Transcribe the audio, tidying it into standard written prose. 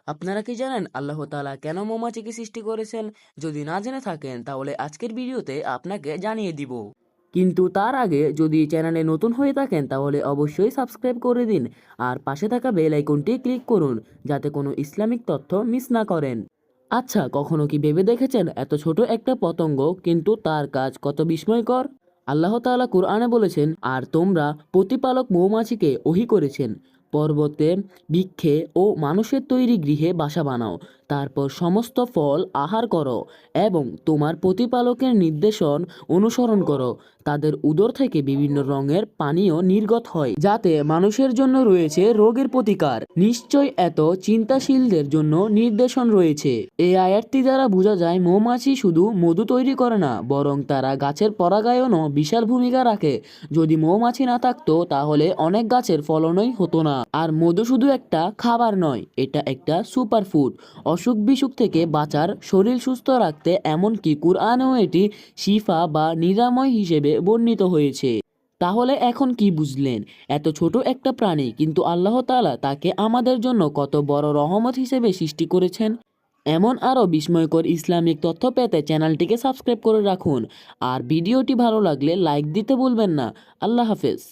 আপনারা কি জানেন আল্লাহ তাআলা কেন মৌমাছিকে সৃষ্টি করেছেন? যদি না জেনে থাকেন তাহলে আজকের ভিডিওতে আপনাকে জানিয়ে দিব। কিন্তু তার আগে যদি চ্যানেলে নতুন হয়ে থাকেন তাহলে অবশ্যই সাবস্ক্রাইব করে দিন আর পাশে থাকা বেল আইকনটি ক্লিক করুন যাতে কোনো ইসলামিক তথ্য মিস না করেন। আচ্ছা, কখনো কি ভেবে দেখেছেন এত ছোট একটা পতঙ্গ কিন্তু তার কাজ কত বিস্ময়কর? আল্লাহ তাআলা কুরআনে বলেছেন, আর তোমরা প্রতিপালক মৌমাছিকে ওহী করেছেন, পর্বতে, বৃক্ষে ও মানুষের তৈরি গৃহে বাসা বানাও, তারপর সমস্ত ফল আহার করো এবং তোমার প্রতিপালকের নির্দেশন অনুসরণ করো। তাদের উদর থেকে বিভিন্ন রঙের পানীয় নির্গত হয় যাতে মানুষের জন্য রয়েছে রোগের প্রতিকার। নিশ্চয় এত চিন্তাশীলদের জন্য নির্দেশন রয়েছে। এই আয়াতটি দ্বারা বোঝা যায় মৌমাছি শুধু মধু তৈরি করে না, বরং তারা গাছের পরাগায়নও বিশাল ভূমিকা রাখে। যদি মৌমাছি না থাকতো তাহলে অনেক গাছের ফলনই হতো না। আর মধু শুধু একটা খাবার নয়, এটা একটা সুপার ফুড। অসুখ বিসুখ থেকে বাঁচার, শরীর সুস্থ রাখতে, এমনকি কুরআনেও এটি শিফা বা নিরাময় হিসেবে বর্ণিত হয়েছে। তাহলে এখন কি বুঝলেন? এত ছোট একটা প্রাণী কিন্তু আল্লাহ তাআলা তাকে আমাদের জন্য কত বড় রহমত হিসেবে সৃষ্টি করেছেন। এমন আরও বিস্ময়কর ইসলামিক তথ্য পেতে চ্যানেলটিকে সাবস্ক্রাইব করে রাখুন। আর ভিডিওটি ভালো লাগলে লাইক দিতে ভুলবেন না। আল্লাহ হাফেজ।